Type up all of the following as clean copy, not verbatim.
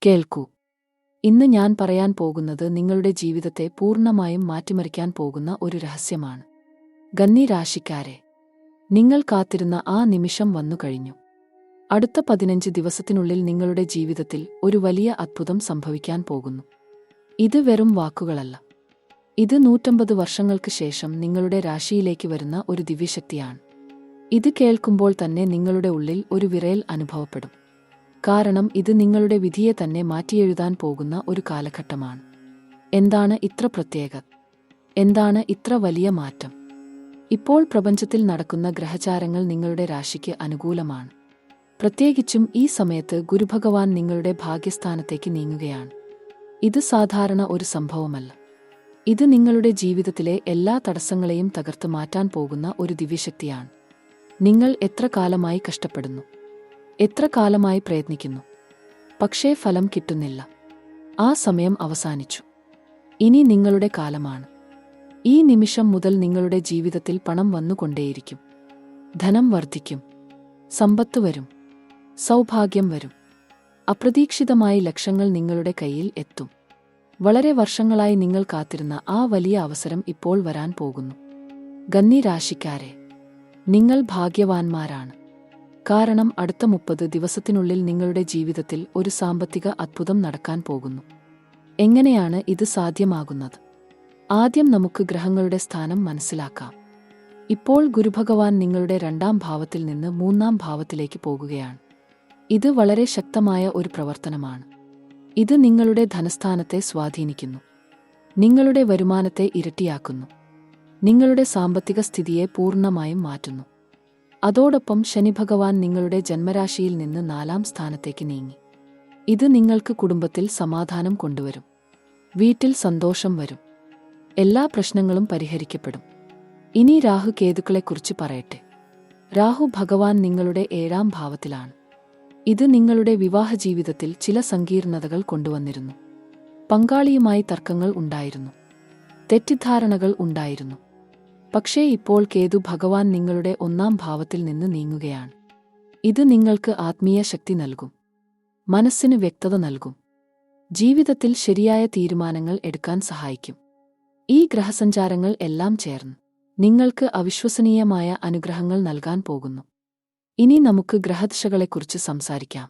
കേൾക്കൂ. ഇന്ന് ഞാൻ പറയാൻ പോകുന്നത് നിങ്ങളുടെ ജീവിതത്തെ പൂർണ്ണമായും മാറ്റിമറിക്കാൻ പോകുന്ന ഒരു രഹസ്യമാണ്. കന്നി രാശിക്കാരെ, നിങ്ങൾ കാത്തിരുന്ന ആ നിമിഷം വന്നുകഴിഞ്ഞു. അടുത്ത 15 ദിവസത്തിനുള്ളിൽ നിങ്ങളുടെ ജീവിതത്തിൽ ഒരു വലിയ അത്ഭുതം സംഭവിക്കാൻ പോകുന്നു. ഇത് വെറും വാക്കുകളല്ല. ഇത് 150 വർഷങ്ങൾക്ക് ശേഷം നിങ്ങളുടെ രാശിയിലേക്ക് വരുന്ന ഒരു ദിവ്യശക്തിയാണ്. ഇത് കേൾക്കുമ്പോൾ തന്നെ നിങ്ങളുടെ ഉള്ളിൽ ഒരു വിറയൽ അനുഭവപ്പെടും. കാരണം ഇത് നിങ്ങളുടെ വിധിയെ തന്നെ മാറ്റിയെഴുതാൻ പോകുന്ന ഒരു കാലഘട്ടമാണ്. എന്താണ് ഇത്ര പ്രത്യേകത? എന്താണ് ഇത്ര വലിയ മാറ്റം? ഇപ്പോൾ പ്രപഞ്ചത്തിൽ നടക്കുന്ന ഗ്രഹചാരങ്ങൾ നിങ്ങളുടെ രാശിക്ക് അനുകൂലമാണ്. പ്രത്യേകിച്ചും ഈ സമയത്ത് ഗുരുഭഗവാൻ നിങ്ങളുടെ ഭാഗ്യസ്ഥാനത്തേക്ക് നീങ്ങുകയാണ്. ഇത് സാധാരണ ഒരു സംഭവമല്ല. ഇത് നിങ്ങളുടെ ജീവിതത്തിലെ എല്ലാ തടസ്സങ്ങളെയും തകർത്ത് മാറ്റാൻ പോകുന്ന ഒരു ദിവ്യശക്തിയാണ്. നിങ്ങൾ എത്ര കാലമായി കഷ്ടപ്പെടുന്നു, എത്ര കാലമായി പ്രയത്നിക്കുന്നു, പക്ഷേ ഫലം കിട്ടുന്നില്ല. ആ സമയം അവസാനിച്ചു. ഇനി നിങ്ങളുടെ കാലമാണ്. ഈ നിമിഷം മുതൽ നിങ്ങളുടെ ജീവിതത്തിൽ പണം വന്നുകൊണ്ടേയിരിക്കും. ധനം വർദ്ധിക്കും, സമ്പത്ത് വരും, സൗഭാഗ്യം വരും. അപ്രതീക്ഷിതമായി ലക്ഷങ്ങൾ നിങ്ങളുടെ കയ്യിൽ എത്തും. വളരെ വർഷങ്ങളായി നിങ്ങൾ കാത്തിരുന്ന ആ വലിയ അവസരം ഇപ്പോൾ വരാൻ പോകുന്നു. കന്നി രാശിക്കാരെ, നിങ്ങൾ ഭാഗ്യവാന്മാരാണ്. കാരണം അടുത്ത 30 ദിവസത്തിനുള്ളിൽ നിങ്ങളുടെ ജീവിതത്തിൽ ഒരു സാമ്പത്തിക അത്ഭുതം നടക്കാൻ പോകുന്നു. എങ്ങനെയാണ് ഇത് സാധ്യമാകുന്നത്? ആദ്യം നമുക്ക് ഗ്രഹങ്ങളുടെ സ്ഥാനം മനസ്സിലാക്കാം. ഇപ്പോൾ ഗുരുഭഗവാൻ നിങ്ങളുടെ 2ാം ഭാവത്തിൽ നിന്ന് 3ാം ഭാവത്തിലേക്ക് പോകുകയാണ്. ഇത് വളരെ ശക്തമായ ഒരു പ്രവർത്തനമാണ്. ഇത് നിങ്ങളുടെ ധനസ്ഥാനത്തെ സ്വാധീനിക്കുന്നു. നിങ്ങളുടെ വരുമാനത്തെ ഇരട്ടിയാക്കുന്നു. നിങ്ങളുടെ സാമ്പത്തിക സ്ഥിതിയെ പൂർണ്ണമായും മാറ്റുന്നു. അതോടൊപ്പം ശനിഭഗവാൻ നിങ്ങളുടെ ജന്മരാശിയിൽ നിന്ന് 4ാം സ്ഥാനത്തേക്ക് നീങ്ങി. ഇത് നിങ്ങൾക്ക് കുടുംബത്തിൽ സമാധാനം കൊണ്ടുവരും. വീട്ടിൽ സന്തോഷം വരും. എല്ലാ പ്രശ്നങ്ങളും പരിഹരിക്കപ്പെടും. ഇനി രാഹു കേതുക്കളെക്കുറിച്ച് പറയട്ടെ. രാഹു ഭഗവാൻ നിങ്ങളുടെ 7ാം ഭാവത്തിലാണ്. ഇത് നിങ്ങളുടെ വിവാഹ ജീവിതത്തിൽ ചില സങ്കീർണതകൾ കൊണ്ടുവന്നിരുന്നു. പങ്കാളിയുമായി തർക്കങ്ങൾ ഉണ്ടായിരുന്നു. തെറ്റിദ്ധാരണകൾ ഉണ്ടായിരുന്നു. പക്ഷേ ഇപ്പോൾ കേതു ഭഗവാൻ നിങ്ങളുടെ 1ാം ഭാവത്തിൽ നിന്ന് നീങ്ങുകയാണ്. ഇത് നിങ്ങൾക്ക് ആത്മീയ ശക്തി നൽകും. മനസ്സിന് വ്യക്തത നൽകും. ജീവിതത്തിൽ ശരിയായ തീരുമാനങ്ങൾ എടുക്കാൻ സഹായിക്കും. ഈ ഗ്രഹസഞ്ചാരങ്ങൾ എല്ലാം ചേർന്ന് നിങ്ങൾക്ക് അവിശ്വസനീയമായ അനുഗ്രഹങ്ങൾ നൽകാൻ പോകുന്നു. ഇനി നമുക്ക് ഗ്രഹദശകളെക്കുറിച്ച് സംസാരിക്കാം.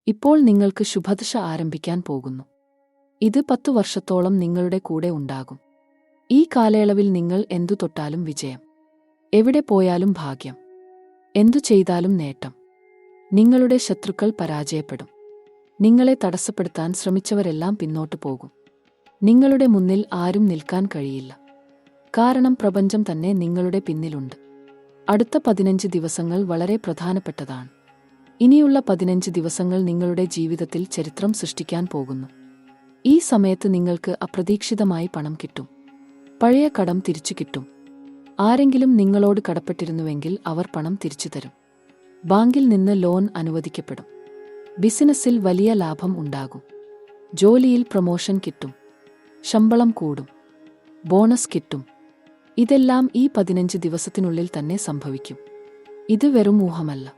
ഇപ്പോൾ നിങ്ങൾക്ക് ശുഭദശ ആരംഭിക്കാൻ പോകുന്നു. ഇത് 10 വർഷത്തോളം നിങ്ങളുടെ കൂടെ ഉണ്ടാകും. ഈ കാലയളവിൽ നിങ്ങൾ എന്തു തൊട്ടാലും വിജയം, എവിടെ പോയാലും ഭാഗ്യം, എന്തു ചെയ്താലും നേട്ടം. നിങ്ങളുടെ ശത്രുക്കൾ പരാജയപ്പെടും. നിങ്ങളെ തടസ്സപ്പെടുത്താൻ ശ്രമിച്ചവരെല്ലാം പിന്നോട്ടു പോകും. നിങ്ങളുടെ മുന്നിൽ ആരും നിൽക്കാൻ കഴിയില്ല. കാരണം പ്രപഞ്ചം തന്നെ നിങ്ങളുടെ പിന്നിലുണ്ട്. അടുത്ത 15 ദിവസങ്ങൾ വളരെ പ്രധാനപ്പെട്ടതാണ്. ഇനിയുള്ള 15 ദിവസങ്ങൾ നിങ്ങളുടെ ജീവിതത്തിൽ ചരിത്രം സൃഷ്ടിക്കാൻ പോകുന്നു. ഈ സമയത്ത് നിങ്ങൾക്ക് അപ്രതീക്ഷിതമായി പണം കിട്ടും. പഴയ കടം തിരിച്ചു കിട്ടും. ആരെങ്കിലും നിങ്ങളോട് കടപ്പെട്ടിരുന്നുവെങ്കിൽ അവർ പണം തിരിച്ചു തരും. ബാങ്കിൽ നിന്ന് ലോൺ അനുവദിക്കപ്പെടും. ബിസിനസ്സിൽ വലിയ ലാഭം ഉണ്ടാകും. ജോലിയിൽ പ്രൊമോഷൻ കിട്ടും. ശമ്പളം കൂടും. ബോണസ് കിട്ടും. ഇതെല്ലാം ഈ 15 ദിവസത്തിനുള്ളിൽ തന്നെ സംഭവിക്കും. ഇത് വെറും ഊഹമല്ല.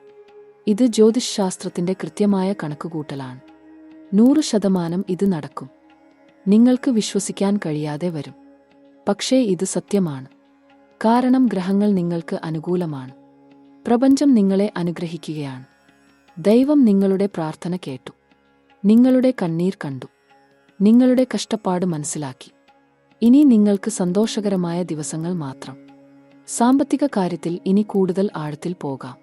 ഇത് ജ്യോതിശാസ്ത്രത്തിന്റെ കൃത്യമായ കണക്കുകൂട്ടലാണ്. 100% ഇത് നടക്കും. നിങ്ങൾക്ക് വിശ്വസിക്കാൻ കഴിയാതെ വരും. പക്ഷേ ഇത് സത്യമാണ്. കാരണം ഗ്രഹങ്ങൾ നിങ്ങൾക്ക് അനുകൂലമാണ്. പ്രപഞ്ചം നിങ്ങളെ അനുഗ്രഹിക്കുകയാണ്. ദൈവം നിങ്ങളുടെ പ്രാർത്ഥന കേട്ടു. നിങ്ങളുടെ കണ്ണീർ കണ്ടു. നിങ്ങളുടെ കഷ്ടപ്പാട് മനസ്സിലാക്കി. ഇനി നിങ്ങൾക്ക് സന്തോഷകരമായ ദിവസങ്ങൾ മാത്രം. സാമ്പത്തിക കാര്യത്തിൽ ഇനി കൂടുതൽ ആഴത്തിൽ പോകാം.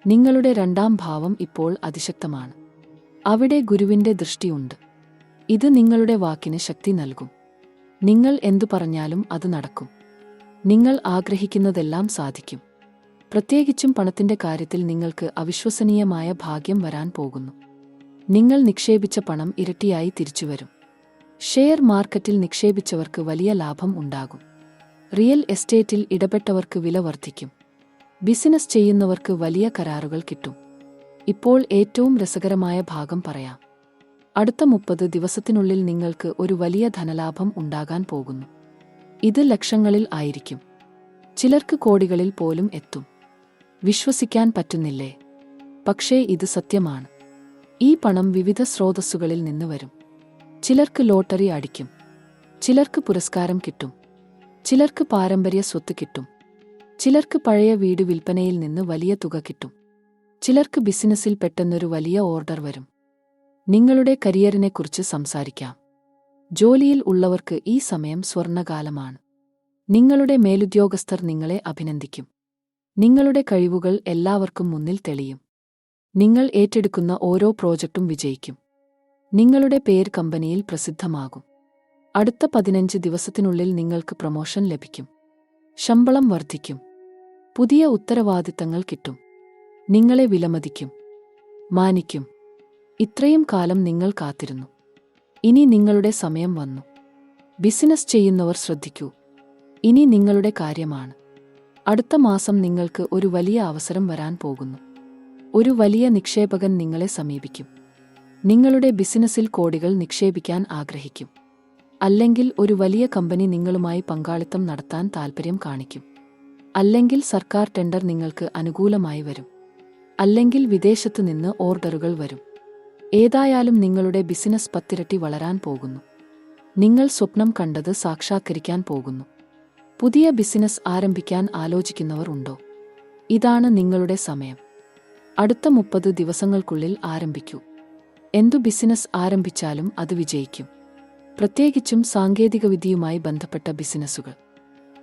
നിങ്ങളുടെ 2ാം ഭാവം ഇപ്പോൾ അതിശക്തമാണ്. അവിടെ ഗുരുവിന്റെ ദൃഷ്ടിയുണ്ട്. ഇത് നിങ്ങളുടെ വാക്കിന് ശക്തി നൽകും. നിങ്ങൾ എന്തു പറഞ്ഞാലും അത് നടക്കും. നിങ്ങൾ ആഗ്രഹിക്കുന്നതെല്ലാം സാധിക്കും. പ്രത്യേകിച്ചും പണത്തിന്റെ കാര്യത്തിൽ നിങ്ങൾക്ക് അവിശ്വസനീയമായ ഭാഗ്യം വരാൻ പോകുന്നു. നിങ്ങൾ നിക്ഷേപിച്ച പണം ഇരട്ടിയായി തിരിച്ചുവരും. ഷെയർ മാർക്കറ്റിൽ നിക്ഷേപിച്ചവർക്ക് വലിയ ലാഭം ഉണ്ടാകും. റിയൽ എസ്റ്റേറ്റിൽ ഇടപെട്ടവർക്ക് വില വർദ്ധിക്കും. ബിസിനസ് ചെയ്യുന്നവർക്ക് വലിയ കരാറുകൾ കിട്ടും. ഇപ്പോൾ ഏറ്റവും രസകരമായ ഭാഗം പറയാം. അടുത്ത 30 ദിവസത്തിനുള്ളിൽ നിങ്ങൾക്ക് ഒരു വലിയ ധനലാഭം ഉണ്ടാകാൻ പോകുന്നു. ഇത് ലക്ഷങ്ങളിൽ ആയിരിക്കും. ചിലർക്ക് കോടികളിൽ പോലും എത്തും. വിശ്വസിക്കാൻ പറ്റുന്നില്ലേ? പക്ഷേ ഇത് സത്യമാണ്. ഈ പണം വിവിധ സ്രോതസ്സുകളിൽ നിന്ന് വരും. ചിലർക്ക് ലോട്ടറി അടിക്കും, ചിലർക്ക് പുരസ്കാരം കിട്ടും, ചിലർക്ക് പാരമ്പര്യ സ്വത്ത് കിട്ടും, ചിലർക്ക് പഴയ വീട് വിൽപ്പനയിൽ നിന്ന് വലിയ തുക കിട്ടും, ചിലർക്ക് ബിസിനസ്സിൽ പെട്ടെന്നൊരു വലിയ ഓർഡർ വരും. നിങ്ങളുടെ കരിയറിനെക്കുറിച്ച് സംസാരിക്കാം. ജോലിയിൽ ഉള്ളവർക്ക് ഈ സമയം സ്വർണ്ണകാലമാണ്. നിങ്ങളുടെ മേലുദ്യോഗസ്ഥർ നിങ്ങളെ അഭിനന്ദിക്കും. നിങ്ങളുടെ കഴിവുകൾ എല്ലാവർക്കും മുന്നിൽ തെളിയും. നിങ്ങൾ ഏറ്റെടുക്കുന്ന ഓരോ പ്രോജക്റ്റും വിജയിക്കും. നിങ്ങളുടെ പേര് കമ്പനിയിൽ പ്രസിദ്ധമാകും. അടുത്ത 15 ദിവസത്തിനുള്ളിൽ നിങ്ങൾക്ക് പ്രമോഷൻ ലഭിക്കും. ശമ്പളം വർദ്ധിക്കും. പുതിയ ഉത്തരവാദിത്തങ്ങൾ കിട്ടും. നിങ്ങളെ വിലമതിക്കും, മാനിക്കും. ഇത്രയും കാലം നിങ്ങൾ കാത്തിരുന്നു. ഇനി നിങ്ങളുടെ സമയം വന്നു. ബിസിനസ് ചെയ്യുന്നവർ ശ്രദ്ധിക്കൂ. ഇനി നിങ്ങളുടെ കാര്യമാണ്. അടുത്ത മാസം നിങ്ങൾക്ക് ഒരു വലിയ അവസരം വരാൻ പോകുന്നു. ഒരു വലിയ നിക്ഷേപകൻ നിങ്ങളെ സമീപിക്കും. നിങ്ങളുടെ ബിസിനസ്സിൽ കോടികൾ നിക്ഷേപിക്കാൻ ആഗ്രഹിക്കും. അല്ലെങ്കിൽ ഒരു വലിയ കമ്പനി നിങ്ങളുമായി പങ്കാളിത്തം നടത്താൻ താൽപ്പര്യം കാണിക്കും. അല്ലെങ്കിൽ സർക്കാർ ടെൻഡർ നിങ്ങൾക്ക് അനുകൂലമായി വരും. അല്ലെങ്കിൽ വിദേശത്തു നിന്ന് ഓർഡറുകൾ വരും. ഏതായാലും നിങ്ങളുടെ ബിസിനസ് 10 ഇരട്ടി വളരാൻ പോകുന്നു. നിങ്ങൾ സ്വപ്നം കണ്ടത് സാക്ഷാത്കരിക്കാൻ പോകുന്നു. പുതിയ ബിസിനസ് ആരംഭിക്കാൻ ആലോചിക്കുന്നവർ ഉണ്ടോ? ഇതാണ് നിങ്ങളുടെ സമയം. അടുത്ത 30 ദിവസങ്ങൾക്കുള്ളിൽ ആരംഭിക്കൂ. എന്തു ബിസിനസ് ആരംഭിച്ചാലും അത് വിജയിക്കും. പ്രത്യേകിച്ചും സാങ്കേതികവിദ്യയുമായി ബന്ധപ്പെട്ട ബിസിനസ്സുകൾ,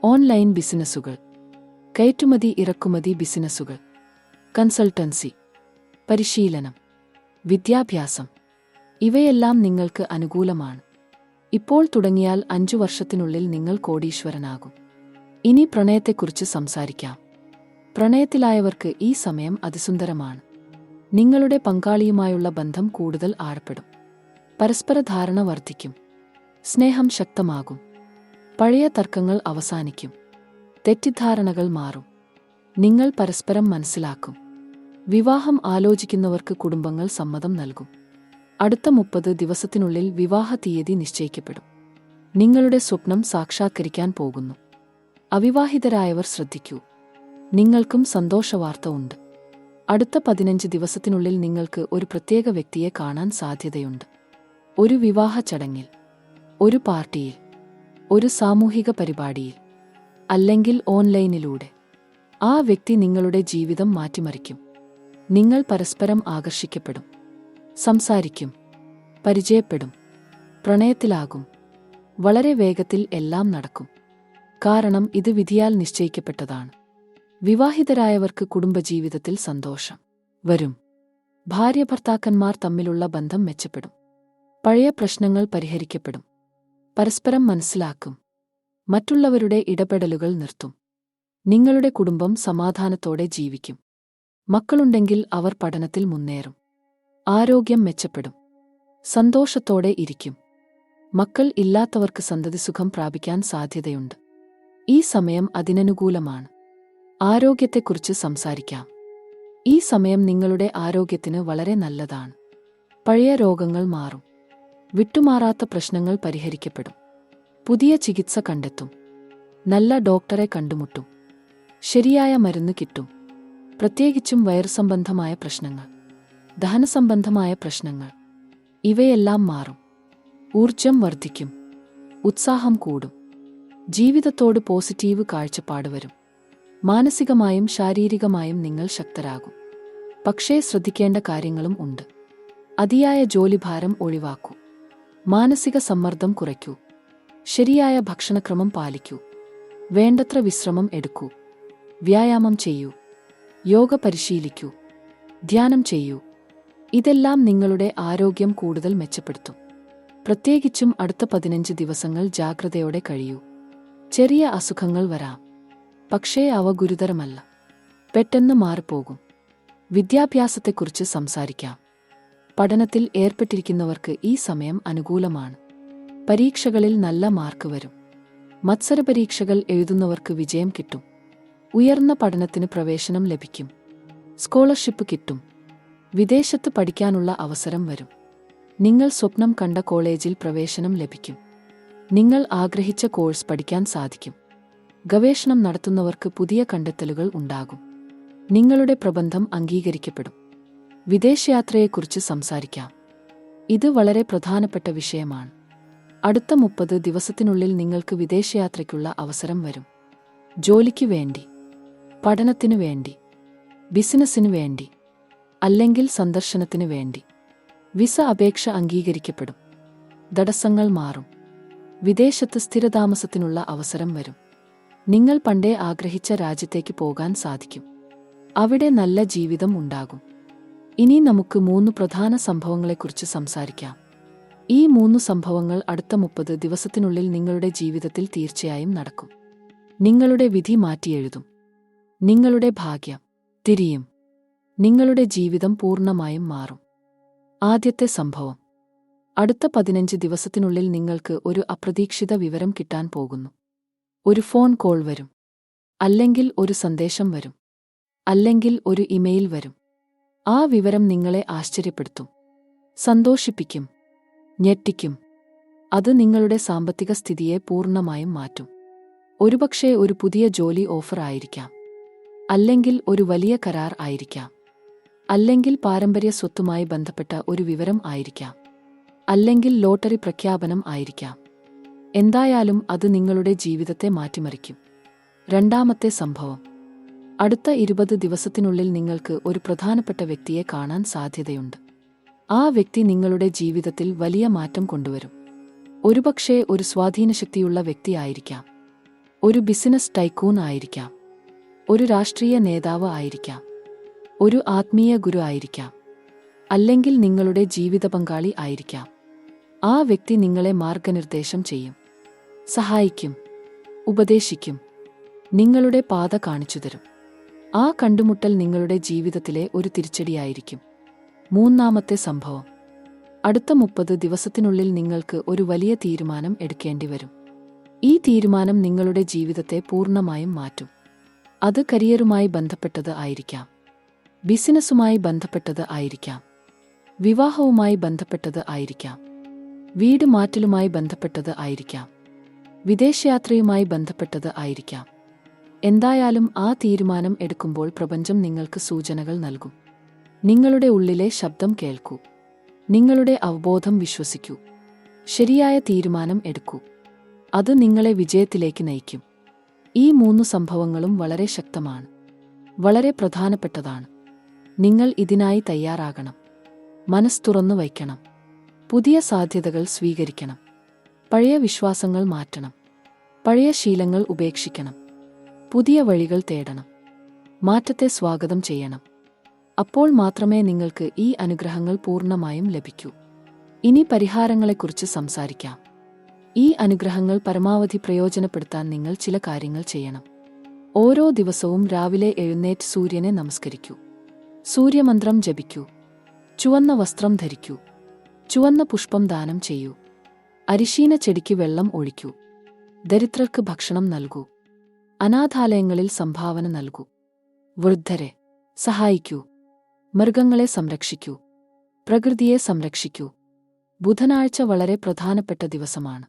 ഓൺലൈൻ ബിസിനസ്സുകൾ, കയറ്റുമതി ഇറക്കുമതി ബിസിനസ്സുകൾ, കൺസൾട്ടൻസി, പരിശീലനം, വിദ്യാഭ്യാസം, ഇവയെല്ലാം നിങ്ങൾക്ക് അനുകൂലമാണ്. ഇപ്പോൾ തുടങ്ങിയാൽ 5 വർഷത്തിനുള്ളിൽ നിങ്ങൾ കോടീശ്വരനാകും. ഇനി പ്രണയത്തെക്കുറിച്ച് സംസാരിക്കാം. പ്രണയത്തിലായവർക്ക് ഈ സമയം അതിസുന്ദരമാണ്. നിങ്ങളുടെ പങ്കാളിയുമായുള്ള ബന്ധം കൂടുതൽ ആഴപ്പെടും. പരസ്പര ധാരണ വർദ്ധിക്കും. സ്നേഹം ശക്തമാകും. പഴയ തർക്കങ്ങൾ അവസാനിക്കും. തെറ്റിദ്ധാരണകൾ മാറും. നിങ്ങൾ പരസ്പരം മനസ്സിലാക്കും. വിവാഹം ആലോചിക്കുന്നവർക്ക് കുടുംബങ്ങൾ സമ്മതം നൽകും. അടുത്ത 30 ദിവസത്തിനുള്ളിൽ വിവാഹ തീയതി നിശ്ചയിക്കപ്പെടും. നിങ്ങളുടെ സ്വപ്നം സാക്ഷാത്കരിക്കാൻ പോകുന്നു. അവിവാഹിതരായവർ ശ്രദ്ധിക്കൂ. നിങ്ങൾക്കും സന്തോഷവാർത്ത ഉണ്ട്. അടുത്ത 15 ദിവസത്തിനുള്ളിൽ നിങ്ങൾക്ക് ഒരു പ്രത്യേക വ്യക്തിയെ കാണാൻ സാധ്യതയുണ്ട്. ഒരു വിവാഹ ചടങ്ങിൽ, ഒരു പാർട്ടിയിൽ, ഒരു സാമൂഹിക പരിപാടിയിൽ, അല്ലെങ്കിൽ ഓൺലൈനിലൂടെ. ആ വ്യക്തി നിങ്ങളുടെ ജീവിതം മാറ്റിമറിക്കും. നിങ്ങൾ പരസ്പരം ആകർഷിക്കപ്പെടും. സംസാരിക്കും. പരിചയപ്പെടും. പ്രണയത്തിലാകും. വളരെ വേഗത്തിൽ എല്ലാം നടക്കും. കാരണം ഇത് വിധിയാൽ നിശ്ചയിക്കപ്പെട്ടതാണ്. വിവാഹിതരായവർക്ക് കുടുംബജീവിതത്തിൽ സന്തോഷം വരും. ഭാര്യ-ഭർത്താക്കന്മാർ തമ്മിലുള്ള ബന്ധം മെച്ചപ്പെടും. പഴയ പ്രശ്നങ്ങൾ പരിഹരിക്കപ്പെടും. പരസ്പരം മനസ്സിലാക്കും. മറ്റുള്ളവരുടെ ഇടപെടലുകൾ നിർത്തും. നിങ്ങളുടെ കുടുംബം സമാധാനത്തോടെ ജീവിക്കും. മക്കളുണ്ടെങ്കിൽ അവർ പഠനത്തിൽ മുന്നേറും. ആരോഗ്യം മെച്ചപ്പെടും. സന്തോഷത്തോടെ ഇരിക്കും. മക്കൾ ഇല്ലാത്തവർക്ക് സന്തതിസുഖം പ്രാപിക്കാൻ സാധ്യതയുണ്ട്. ഈ സമയം അതിനനുകൂലമാണ്. ആരോഗ്യത്തെക്കുറിച്ച് സംസാരിക്കാം. ഈ സമയം നിങ്ങളുടെ ആരോഗ്യത്തിന് വളരെ നല്ലതാണ്. പഴയ രോഗങ്ങൾ മാറും. വിട്ടുമാറാത്ത പ്രശ്നങ്ങൾ പരിഹരിക്കപ്പെടും. പുതിയ ചികിത്സ കണ്ടെത്തും. നല്ല ഡോക്ടറെ കണ്ടുമുട്ടും. ശരിയായ മരുന്ന് കിട്ടും. പ്രത്യേകിച്ചും വയറുസംബന്ധമായ പ്രശ്നങ്ങൾ, ദഹനസംബന്ധമായ പ്രശ്നങ്ങൾ, ഇവയെല്ലാം മാറും. ഊർജം വർദ്ധിക്കും. ഉത്സാഹം കൂടും. ജീവിതത്തോട് പോസിറ്റീവ് കാഴ്ചപ്പാട് വരും. മാനസികമായും ശാരീരികമായും നിങ്ങൾ ശക്തരാകും. പക്ഷേ ശ്രദ്ധിക്കേണ്ട കാര്യങ്ങളും ഉണ്ട്. അതിയായ ജോലിഭാരം ഒഴിവാക്കൂ. മാനസിക സമ്മർദ്ദം കുറയ്ക്കൂ. ശരിയായ ഭക്ഷണക്രമം പാലിക്കൂ. വേണ്ടത്ര വിശ്രമം എടുക്കൂ. വ്യായാമം ചെയ്യൂ. യോഗ പരിശീലിക്കൂ. ധ്യാനം ചെയ്യൂ. ഇതെല്ലാം നിങ്ങളുടെ ആരോഗ്യം കൂടുതൽ മെച്ചപ്പെടുത്തും. പ്രത്യേകിച്ചും അടുത്ത 15 ദിവസങ്ങൾ ജാഗ്രതയോടെ കഴിയൂ. ചെറിയ അസുഖങ്ങൾ വരാം. പക്ഷേ അവ ഗുരുതരമല്ല. പെട്ടെന്ന് മാറിപ്പോകും. വിദ്യാഭ്യാസത്തെക്കുറിച്ച് സംസാരിക്കാം. പഠനത്തിൽ ഏർപ്പെട്ടിരിക്കുന്നവർക്ക് ഈ സമയം അനുകൂലമാണ്. പരീക്ഷകളിൽ നല്ല മാർക്ക് വരും. മത്സരപരീക്ഷകൾ എഴുതുന്നവർക്ക് വിജയം കിട്ടും. ഉയർന്ന പഠനത്തിന് പ്രവേശനം ലഭിക്കും. സ്കോളർഷിപ്പ് കിട്ടും. വിദേശത്ത് പഠിക്കാനുള്ള അവസരം വരും. നിങ്ങൾ സ്വപ്നം കണ്ട കോളേജിൽ പ്രവേശനം ലഭിക്കും. നിങ്ങൾ ആഗ്രഹിച്ച കോഴ്സ് പഠിക്കാൻ സാധിക്കും. ഗവേഷണം നടത്തുന്നവർക്ക് പുതിയ കണ്ടെത്തലുകൾ ഉണ്ടാകും. നിങ്ങളുടെ പ്രബന്ധം അംഗീകരിക്കപ്പെടും. വിദേശയാത്രയെക്കുറിച്ച് സംസാരിക്കാം. ഇത് വളരെ പ്രധാനപ്പെട്ട വിഷയമാണ്. അടുത്ത 30 ദിവസത്തിനുള്ളിൽ നിങ്ങൾക്ക് വിദേശയാത്രയ്ക്കുള്ള അവസരം വരും. ജോലിക്ക് വേണ്ടി, പഠനത്തിനു വേണ്ടി, ബിസിനസ്സിനു വേണ്ടി, അല്ലെങ്കിൽ സന്ദർശനത്തിനു വേണ്ടി. വിസ അപേക്ഷ അംഗീകരിക്കപ്പെടും. തടസ്സങ്ങൾ മാറും. വിദേശത്ത് സ്ഥിരതാമസത്തിനുള്ള അവസരം വരും. നിങ്ങൾ പണ്ടേ ആഗ്രഹിച്ച രാജ്യത്തേക്ക് പോകാൻ സാധിക്കും. അവിടെ നല്ല ജീവിതം ഉണ്ടാകും. ഇനി നമുക്ക് 3 പ്രധാന സംഭവങ്ങളെക്കുറിച്ച് സംസാരിക്കാം. ഈ 3 സംഭവങ്ങൾ അടുത്ത 30 ദിവസത്തിനുള്ളിൽ നിങ്ങളുടെ ജീവിതത്തിൽ തീർച്ചയായും നടക്കും. നിങ്ങളുടെ വിധി മാറ്റിയെഴുതും. നിങ്ങളുടെ ഭാഗ്യം തിരിയും. നിങ്ങളുടെ ജീവിതം പൂർണ്ണമായും മാറും. ആദ്യത്തെ സംഭവം. അടുത്ത 15 ദിവസത്തിനുള്ളിൽ നിങ്ങൾക്ക് ഒരു അപ്രതീക്ഷിത വിവരം കിട്ടാൻ പോകുന്നു. ഒരു ഫോൺ കോൾ വരും. അല്ലെങ്കിൽ ഒരു സന്ദേശം വരും. അല്ലെങ്കിൽ ഒരു ഇമെയിൽ വരും. ആ വിവരം നിങ്ങളെ ആശ്ചര്യപ്പെടുത്തും, സന്തോഷിപ്പിക്കും, ഞെട്ടിക്കും. അത് നിങ്ങളുടെ സാമ്പത്തിക സ്ഥിതിയെ പൂർണ്ണമായും മാറ്റും. ഒരുപക്ഷേ ഒരു പുതിയ ജോലി ഓഫർ ആയിരിക്കാം. അല്ലെങ്കിൽ ഒരു വലിയ കരാർ ആയിരിക്കാം. അല്ലെങ്കിൽ പാരമ്പര്യ സ്വത്തുമായി ബന്ധപ്പെട്ട ഒരു വിവരം ആയിരിക്കാം. അല്ലെങ്കിൽ ലോട്ടറി പ്രഖ്യാപനം ആയിരിക്കാം. എന്തായാലും അത് നിങ്ങളുടെ ജീവിതത്തെ മാറ്റിമറിക്കും. രണ്ടാമത്തെ സംഭവം. അടുത്ത 20 ദിവസത്തിനുള്ളിൽ നിങ്ങൾക്ക് ഒരു പ്രധാനപ്പെട്ട വ്യക്തിയെ കാണാൻ സാധ്യതയുണ്ട്. ആ വ്യക്തി നിങ്ങളുടെ ജീവിതത്തിൽ വലിയ മാറ്റം കൊണ്ടുവരും. ഒരുപക്ഷേ ഒരു സ്വാധീനശക്തിയുള്ള വ്യക്തിയായിരിക്കാം. ഒരു ബിസിനസ് ടൈക്കൂൺ ആയിരിക്കാം. ഒരു രാഷ്ട്രീയ നേതാവ് ആയിരിക്കാം. ഒരു ആത്മീയ ഗുരു ആയിരിക്കാം. അല്ലെങ്കിൽ നിങ്ങളുടെ ജീവിത പങ്കാളി ആയിരിക്കാം. ആ വ്യക്തി നിങ്ങളെ മാർഗനിർദ്ദേശം ചെയ്യും, സഹായിക്കും, ഉപദേശിക്കും, നിങ്ങളുടെ പാത കാണിച്ചുതരും. ആ കണ്ടുമുട്ടൽ നിങ്ങളുടെ ജീവിതത്തിലെ ഒരു തിരിച്ചടിയായിരിക്കും. മൂന്നാമത്തെ സംഭവം. അടുത്ത 30 ദിവസത്തിനുള്ളിൽ നിങ്ങൾക്ക് ഒരു വലിയ തീരുമാനം എടുക്കേണ്ടി വരും. ഈ തീരുമാനം നിങ്ങളുടെ ജീവിതത്തെ പൂർണ്ണമായും മാറ്റും. അത് കരിയറുമായി ബന്ധപ്പെട്ടത് ആയിരിക്കാം. ബിസിനസ്സുമായി ബന്ധപ്പെട്ടത് ആയിരിക്കാം. വിവാഹവുമായി ബന്ധപ്പെട്ടത് ആയിരിക്കാം. വീട് മാറ്റലുമായി ബന്ധപ്പെട്ടത് ആയിരിക്കാം. വിദേശയാത്രയുമായി ബന്ധപ്പെട്ടത് ആയിരിക്കാം. എന്തായാലും ആ തീരുമാനം എടുക്കുമ്പോൾ പ്രപഞ്ചം നിങ്ങൾക്ക് സൂചനകൾ നൽകും. നിങ്ങളുടെ ഉള്ളിലെ ശബ്ദം കേൾക്കൂ. നിങ്ങളുടെ അവബോധം വിശ്വസിക്കൂ. ശരിയായ തീരുമാനം എടുക്കൂ. അത് നിങ്ങളെ വിജയത്തിലേക്ക് നയിക്കും. ഈ 3 സംഭവങ്ങളും വളരെ ശക്തമാണ്, വളരെ പ്രധാനപ്പെട്ടതാണ്. നിങ്ങൾ ഇതിനായി തയ്യാറാകണം. മനസ്സ് തുറന്നു വയ്ക്കണം. പുതിയ സാധ്യതകൾ സ്വീകരിക്കണം. പഴയ വിശ്വാസങ്ങൾ മാറ്റണം. പഴയ ശീലങ്ങൾ ഉപേക്ഷിക്കണം. പുതിയ വഴികൾ തേടണം. മാറ്റത്തെ സ്വാഗതം ചെയ്യണം. അപ്പോൾ മാത്രമേ നിങ്ങൾക്ക് ഈ അനുഗ്രഹങ്ങൾ പൂർണ്ണമായും ലഭിക്കൂ. ഇനി പരിഹാരങ്ങളെക്കുറിച്ച് സംസാരിക്കാം. ഈ അനുഗ്രഹങ്ങൾ പരമാവധി പ്രയോജനപ്പെടുത്താൻ നിങ്ങൾ ചില കാര്യങ്ങൾ ചെയ്യണം. ഓരോ ദിവസവും രാവിലെ എഴുന്നേറ്റ് സൂര്യനെ നമസ്കരിക്കൂ. സൂര്യമന്ത്രം ജപിക്കൂ. ചുവന്ന വസ്ത്രം ധരിക്കൂ. ചുവന്ന പുഷ്പം ദാനം ചെയ്യൂ. അരിശീന ചെടിക്ക് വെള്ളം ഒഴിക്കൂ. ദരിദ്രർക്ക് ഭക്ഷണം നൽകൂ. അനാഥാലയങ്ങളിൽ സംഭാവന നൽകൂ. വൃദ്ധരെ സഹായിക്കൂ. മൃഗങ്ങളെ സംരക്ഷിക്കൂ. പ്രകൃതിയെ സംരക്ഷിക്കൂ. ബുധനാഴ്ച വളരെ പ്രധാനപ്പെട്ട ദിവസമാണ്.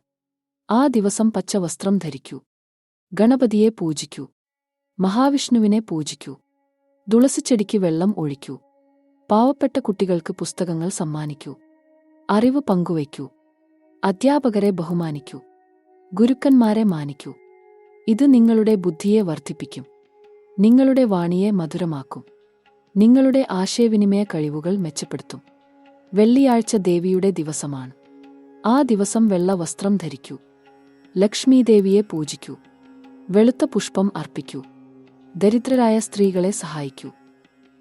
ആ ദിവസം പച്ച വസ്ത്രം ധരിക്കൂ. ഗണപതിയെ പൂജിക്കൂ. മഹാവിഷ്ണുവിനെ പൂജിക്കൂ. തുളസിച്ചെടിക്ക് വെള്ളം ഒഴിക്കൂ. പാവപ്പെട്ട കുട്ടികൾക്ക് പുസ്തകങ്ങൾ സമ്മാനിക്കൂ. അറിവ് പങ്കുവയ്ക്കൂ. അധ്യാപകരെ ബഹുമാനിക്കൂ. ഗുരുക്കന്മാരെ മാനിക്കൂ. ഇത് നിങ്ങളുടെ ബുദ്ധിയെ വർദ്ധിപ്പിക്കും. നിങ്ങളുടെ വാണിയെ മധുരമാക്കും. നിങ്ങളുടെ ആശയവിനിമയ കഴിവുകൾ മെച്ചപ്പെടുത്തും. വെള്ളിയാഴ്ച ദേവിയുടെ ദിവസമാണ്. ആ ദിവസം വെള്ള വസ്ത്രം ധരിക്കൂ. ലക്ഷ്മീദേവിയെ പൂജിക്കൂ. വെളുത്ത പുഷ്പം അർപ്പിക്കൂ. ദരിദ്രരായ സ്ത്രീകളെ സഹായിക്കൂ.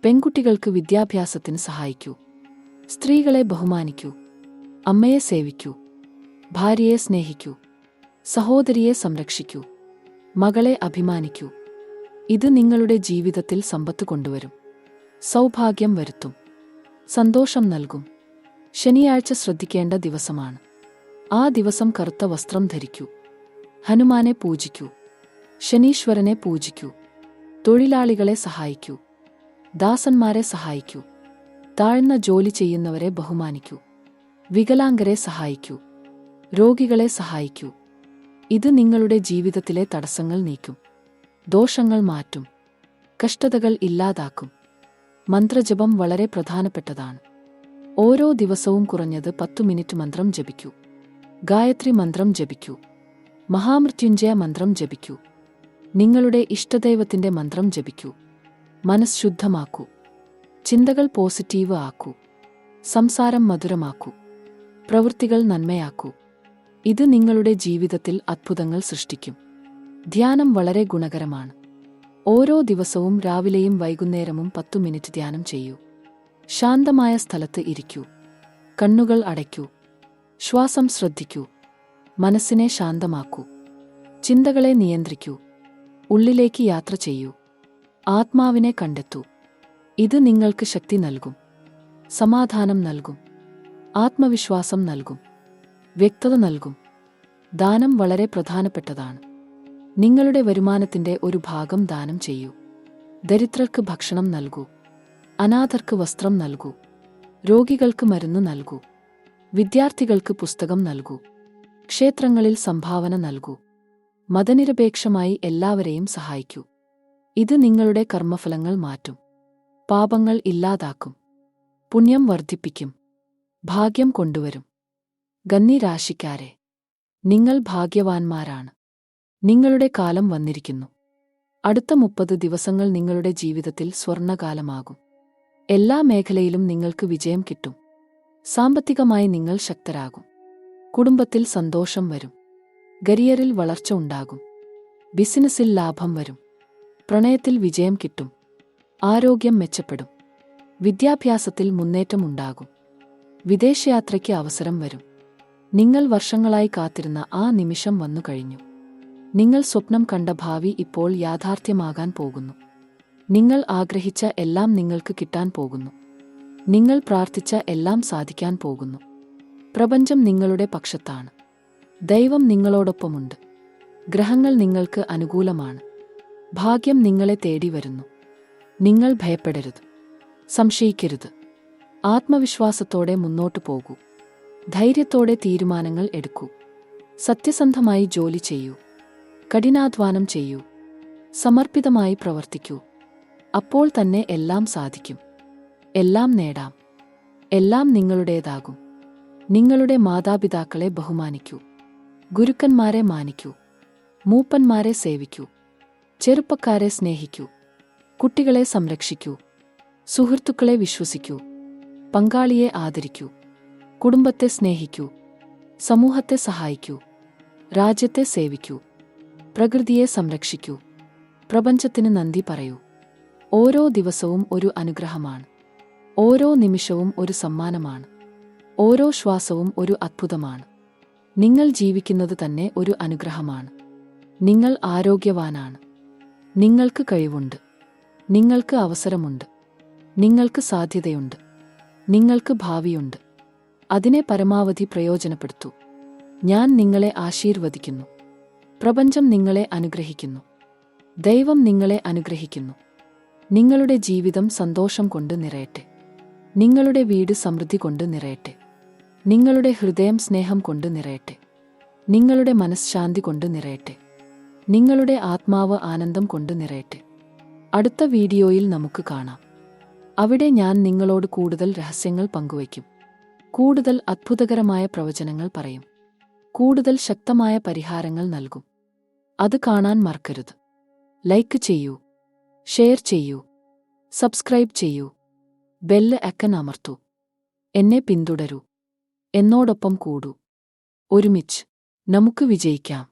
പെൺകുട്ടികൾക്ക് വിദ്യാഭ്യാസത്തിന് സഹായിക്കൂ. സ്ത്രീകളെ ബഹുമാനിക്കൂ. അമ്മയെ സേവിക്കൂ. ഭാര്യയെ സ്നേഹിക്കൂ. സഹോദരിയെ സംരക്ഷിക്കൂ. മകളെ അഭിമാനിക്കൂ. ഇത് നിങ്ങളുടെ ജീവിതത്തിൽ സമ്പത്ത് കൊണ്ടുവരും. സൗഭാഗ്യം വരുത്തും. സന്തോഷം നൽകും. ശനിയാഴ്ച ശ്രദ്ധിക്കേണ്ട ദിവസമാണ്. ആ ദിവസം കറുത്ത വസ്ത്രം ധരിക്കൂ. ഹനുമാനെ പൂജിക്കൂ. ശനീശ്വരനെ പൂജിക്കൂ. തൊഴിലാളികളെ സഹായിക്കൂ. ദാസന്മാരെ സഹായിക്കൂ. താഴ്ന്ന ജോലി ചെയ്യുന്നവരെ ബഹുമാനിക്കൂ. വികലാംഗരെ സഹായിക്കൂ. രോഗികളെ സഹായിക്കൂ. ഇത് നിങ്ങളുടെ ജീവിതത്തിലെ തടസ്സങ്ങൾ നീക്കും. ദോഷങ്ങൾ മാറ്റും. കഷ്ടതകൾ ഇല്ലാതാക്കും. മന്ത്രജപം വളരെ പ്രധാനപ്പെട്ടതാണ്. ഓരോ ദിവസവും കുറഞ്ഞത് 10 മിനിറ്റ് മന്ത്രം ജപിക്കൂ. ഗായത്രി മന്ത്രം ജപിക്കൂ. മഹാമൃത്യുഞ്ജയ മന്ത്രം ജപിക്കൂ. നിങ്ങളുടെ ഇഷ്ടദൈവത്തിന്റെ മന്ത്രം ജപിക്കൂ. മനസ്സ് ശുദ്ധമാക്കൂ. ചിന്തകൾ പോസിറ്റീവ് ആക്കൂ. സംസാരം മധുരമാക്കൂ. പ്രവൃത്തികൾ നന്മയാക്കൂ. ഇത് നിങ്ങളുടെ ജീവിതത്തിൽ അത്ഭുതങ്ങൾ സൃഷ്ടിക്കും. ധ്യാനം വളരെ ഗുണകരമാണ്. ഓരോ ദിവസവും രാവിലെയും വൈകുന്നേരവും 10 മിനിറ്റ് ധ്യാനം ചെയ്യൂ. ശാന്തമായ സ്ഥലത്ത് ഇരിക്കൂ. കണ്ണുകൾ അടയ്ക്കൂ. ശ്വാസം ശ്രദ്ധിക്കൂ. മനസ്സിനെ ശാന്തമാക്കൂ. ചിന്തകളെ നിയന്ത്രിക്കൂ. ഉള്ളിലേക്ക് യാത്ര ചെയ്യൂ. ആത്മാവിനെ കണ്ടെത്തൂ. ഇത് നിങ്ങൾക്ക് ശക്തി നൽകും. സമാധാനം നൽകും. ആത്മവിശ്വാസം നൽകും. വ്യക്തത നൽകും. ദാനം വളരെ പ്രധാനപ്പെട്ടതാണ്. നിങ്ങളുടെ വരുമാനത്തിന്റെ ഒരു ഭാഗം ദാനം ചെയ്യൂ. ദരിദ്രർക്ക് ഭക്ഷണം നൽകൂ. അനാഥർക്ക് വസ്ത്രം നൽകൂ. രോഗികൾക്ക് മരുന്ന് നൽകൂ. വിദ്യാർത്ഥികൾക്ക് പുസ്തകം നൽകൂ. ക്ഷേത്രങ്ങളിൽ സംഭാവന നൽകൂ. മതനിരപേക്ഷമായി എല്ലാവരെയും സഹായിക്കൂ. ഇത് നിങ്ങളുടെ കർമ്മഫലങ്ങൾ മാറ്റും. പാപങ്ങൾ ഇല്ലാതാക്കും. പുണ്യം വർദ്ധിപ്പിക്കും. ഭാഗ്യം കൊണ്ടുവരും. കന്നി രാശിക്കാരെ, നിങ്ങൾ ഭാഗ്യവാന്മാരാണ്. നിങ്ങളുടെ കാലം വന്നിരിക്കുന്നു. അടുത്ത 30 ദിവസങ്ങൾ നിങ്ങളുടെ ജീവിതത്തിൽ സ്വർണ്ണകാലമാകും. എല്ലാ മേഖലയിലും നിങ്ങൾക്ക് വിജയം കിട്ടും. സാമ്പത്തികമായി നിങ്ങൾ ശക്തരാകും. കുടുംബത്തിൽ സന്തോഷം വരും. കരിയറിൽ വളർച്ച ഉണ്ടാകും. ബിസിനസ്സിൽ ലാഭം വരും. പ്രണയത്തിൽ വിജയം കിട്ടും. ആരോഗ്യം മെച്ചപ്പെടും. വിദ്യാഭ്യാസത്തിൽ മുന്നേറ്റം ഉണ്ടാകും. വിദേശയാത്രയ്ക്ക് അവസരം വരും. നിങ്ങൾ വർഷങ്ങളായി കാത്തിരുന്ന ആ നിമിഷം വന്നു കഴിഞ്ഞു. നിങ്ങൾ സ്വപ്നം കണ്ട ഭാവി ഇപ്പോൾ യാഥാർത്ഥ്യമാകാൻ പോകുന്നു. നിങ്ങൾ ആഗ്രഹിച്ച എല്ലാം നിങ്ങൾക്ക് കിട്ടാൻ പോകുന്നു. നിങ്ങൾ പ്രാർത്ഥിച്ച എല്ലാം സാധിക്കാൻ പോകുന്നു. പ്രപഞ്ചം നിങ്ങളുടെ പക്ഷത്താണ്. ദൈവം നിങ്ങളോടൊപ്പമുണ്ട്. ഗ്രഹങ്ങൾ നിങ്ങൾക്ക് അനുകൂലമാണ്. ഭാഗ്യം നിങ്ങളെ തേടി വരുന്നു. നിങ്ങൾ ഭയപ്പെടരുത്. സംശയിക്കരുത്. ആത്മവിശ്വാസത്തോടെ മുന്നോട്ടു പോകൂ. ധൈര്യത്തോടെ തീരുമാനങ്ങൾ എടുക്കൂ. സത്യസന്ധമായി ജോലി ചെയ്യൂ. കഠിനാധ്വാനം ചെയ്യൂ. സമർപ്പിതമായി പ്രവർത്തിക്കൂ. അപ്പോൾ തന്നെ എല്ലാം സാധിക്കും. എല്ലാം നേടാം. എല്ലാം നിങ്ങളുടേതാകും. നിങ്ങളുടെ മാതാപിതാക്കളെ ബഹുമാനിക്കൂ. ഗുരുക്കന്മാരെ മാനിക്കൂ. മൂപ്പന്മാരെ സേവിക്കൂ. ചെറുപ്പക്കാരെ സ്നേഹിക്കൂ. കുട്ടികളെ സംരക്ഷിക്കൂ. സുഹൃത്തുക്കളെ വിശ്വസിക്കൂ. പങ്കാളിയെ ആദരിക്കൂ. കുടുംബത്തെ സ്നേഹിക്കൂ. സമൂഹത്തെ സഹായിക്കൂ. രാജ്യത്തെ സേവിക്കൂ. പ്രകൃതിയെ സംരക്ഷിക്കൂ. പ്രപഞ്ചത്തിന് നന്ദി പറയൂ. ഓരോ ദിവസവും ഒരു അനുഗ്രഹമാണ്. ഓരോ നിമിഷവും ഒരു സമ്മാനമാണ്. ഓരോ ശ്വാസവും ഒരു അത്ഭുതമാണ്. നിങ്ങൾ ജീവിക്കുന്നത് തന്നെ ഒരു അനുഗ്രഹമാണ്. നിങ്ങൾ ആരോഗ്യവാനാണ്. നിങ്ങൾക്ക് കഴിവുണ്ട്. നിങ്ങൾക്ക് അവസരമുണ്ട്. നിങ്ങൾക്ക് സാധ്യതയുണ്ട്. നിങ്ങൾക്ക് ഭാവിയുണ്ട്. അതിനെ പരമാവധി പ്രയോജനപ്പെടുത്തൂ. ഞാൻ നിങ്ങളെ ആശീർവദിക്കുന്നു. പ്രപഞ്ചം നിങ്ങളെ അനുഗ്രഹിക്കുന്നു. ദൈവം നിങ്ങളെ അനുഗ്രഹിക്കുന്നു. നിങ്ങളുടെ ജീവിതം സന്തോഷം കൊണ്ട് നിറയട്ടെ. നിങ്ങളുടെ വീട് സമൃദ്ധി കൊണ്ട് നിറയട്ടെ. നിങ്ങളുടെ ഹൃദയം സ്നേഹം കൊണ്ട് നിറയട്ടെ. നിങ്ങളുടെ മനഃശാന്തി കൊണ്ട് നിറയട്ടെ. നിങ്ങളുടെ ആത്മാവ് ആനന്ദം കൊണ്ട് നിറയട്ടെ. അടുത്ത വീഡിയോയിൽ നമുക്ക് കാണാം. അവിടെ ഞാൻ നിങ്ങളോട് കൂടുതൽ രഹസ്യങ്ങൾ പങ്കുവയ്ക്കും. കൂടുതൽ അത്ഭുതകരമായ പ്രവചനങ്ങൾ പറയും. കൂടുതൽ ശക്തമായ പരിഹാരങ്ങൾ നൽകും. അത് കാണാൻ മറക്കരുത്. ലൈക്ക് ചെയ്യൂ. ഷെയർ ചെയ്യൂ. സബ്സ്ക്രൈബ് ചെയ്യൂ. ബെല്ല് ഐക്കൺ അമർത്തൂ. എന്നെ പിന്തുടരൂ. എന്നോടൊപ്പം കൂടൂ. ഒരുമിച്ച് നമുക്ക് വിജയിക്കാം.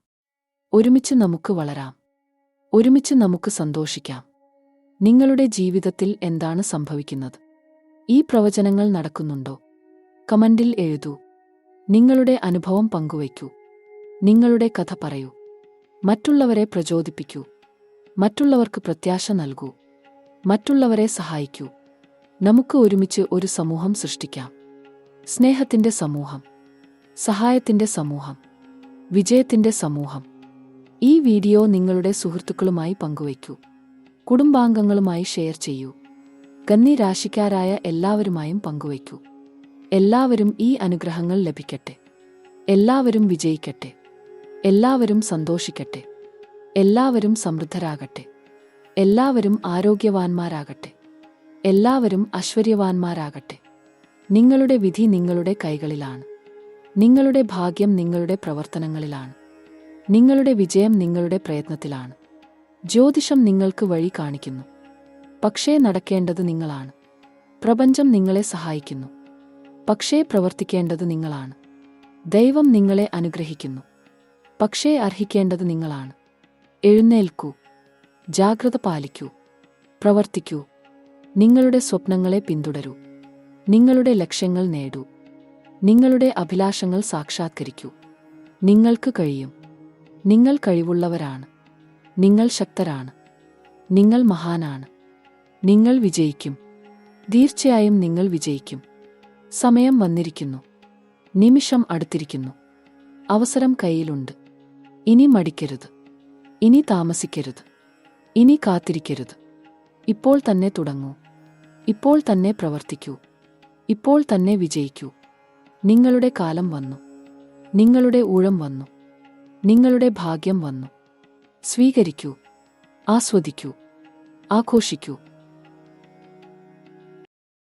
ഒരുമിച്ച് നമുക്ക് വളരാം. ഒരുമിച്ച് നമുക്ക് സന്തോഷിക്കാം. നിങ്ങളുടെ ജീവിതത്തിൽ എന്താണ് സംഭവിക്കുന്നത്? ഈ പ്രവചനങ്ങൾ നടക്കുന്നുണ്ടോ? കമന്റിൽ എഴുതൂ. നിങ്ങളുടെ അനുഭവം പങ്കുവയ്ക്കൂ. നിങ്ങളുടെ കഥ പറയൂ. മറ്റുള്ളവരെ പ്രചോദിപ്പിക്കൂ. മറ്റുള്ളവർക്ക് പ്രത്യാശ നൽകൂ. മറ്റുള്ളവരെ സഹായിക്കൂ. നമുക്ക് ഒരുമിച്ച് ഒരു സമൂഹം സൃഷ്ടിക്കാം. സ്നേഹത്തിന്റെ സമൂഹം, സഹായത്തിന്റെ സമൂഹം, വിജയത്തിന്റെ സമൂഹം. ഈ വീഡിയോ നിങ്ങളുടെ സുഹൃത്തുക്കളുമായി പങ്കുവയ്ക്കൂ. കുടുംബാംഗങ്ങളുമായി ഷെയർ ചെയ്യൂ. കന്നി രാശിക്കാരായ എല്ലാവരുമായും പങ്കുവയ്ക്കൂ. എല്ലാവരും ഈ അനുഗ്രഹങ്ങൾ ലഭിക്കട്ടെ. എല്ലാവരും വിജയിക്കട്ടെ. എല്ലാവരും സന്തോഷിക്കട്ടെ. എല്ലാവരും സമൃദ്ധരാകട്ടെ. എല്ലാവരും ആരോഗ്യവാന്മാരാകട്ടെ. എല്ലാവരും ഐശ്വര്യവാന്മാരാകട്ടെ. നിങ്ങളുടെ വിധി നിങ്ങളുടെ കൈകളിലാണ്. നിങ്ങളുടെ ഭാഗ്യം നിങ്ങളുടെ പ്രവർത്തനങ്ങളിലാണ്. നിങ്ങളുടെ വിജയം നിങ്ങളുടെ പ്രയത്നത്തിലാണ്. ജ്യോതിഷം നിങ്ങൾക്ക് വഴി കാണിക്കുന്നു, പക്ഷേ നടക്കേണ്ടത് നിങ്ങളാണ്. പ്രപഞ്ചം നിങ്ങളെ സഹായിക്കുന്നു, പക്ഷേ പ്രവർത്തിക്കേണ്ടത് നിങ്ങളാണ്. ദൈവം നിങ്ങളെ അനുഗ്രഹിക്കുന്നു, പക്ഷേ അർഹിക്കേണ്ടത് നിങ്ങളാണ്. എഴുന്നേൽക്കൂ, ജാഗ്രത പാലിക്കൂ, പ്രവർത്തിക്കൂ. നിങ്ങളുടെ സ്വപ്നങ്ങളെ പിന്തുടരൂ, നിങ്ങളുടെ ലക്ഷ്യങ്ങൾ നേടൂ, നിങ്ങളുടെ അഭിലാഷങ്ങൾ സാക്ഷാത്കരിക്കൂ. നിങ്ങൾക്ക് കഴിയും. നിങ്ങൾ കഴിവുള്ളവരാണ്. നിങ്ങൾ ശക്തരാണ്. നിങ്ങൾ മഹാനാണ്. നിങ്ങൾ വിജയിക്കും. തീർച്ചയായും നിങ്ങൾ വിജയിക്കും. സമയം വന്നിരിക്കുന്നു. നിമിഷം അടുത്തിരിക്കുന്നു. അവസരം കയ്യിലുണ്ട്. ഇനി മടിക്കരുത്. ഇനി താമസിക്കരുത്. ഇനി കാത്തിരിക്കരുത്. ഇപ്പോൾ തന്നെ തുടങ്ങൂ. ഇപ്പോൾ തന്നെ പ്രവർത്തിക്കൂ. ഇപ്പോൾ തന്നെ വിജയിക്കൂ. നിങ്ങളുടെ കാലം വന്നു. നിങ്ങളുടെ ഊഴം വന്നു. നിങ്ങളുടെ ഭാഗ്യം വന്നു. സ്വീകരിക്കൂ, ആസ്വദിക്കൂ, ആഘോഷിക്കൂ.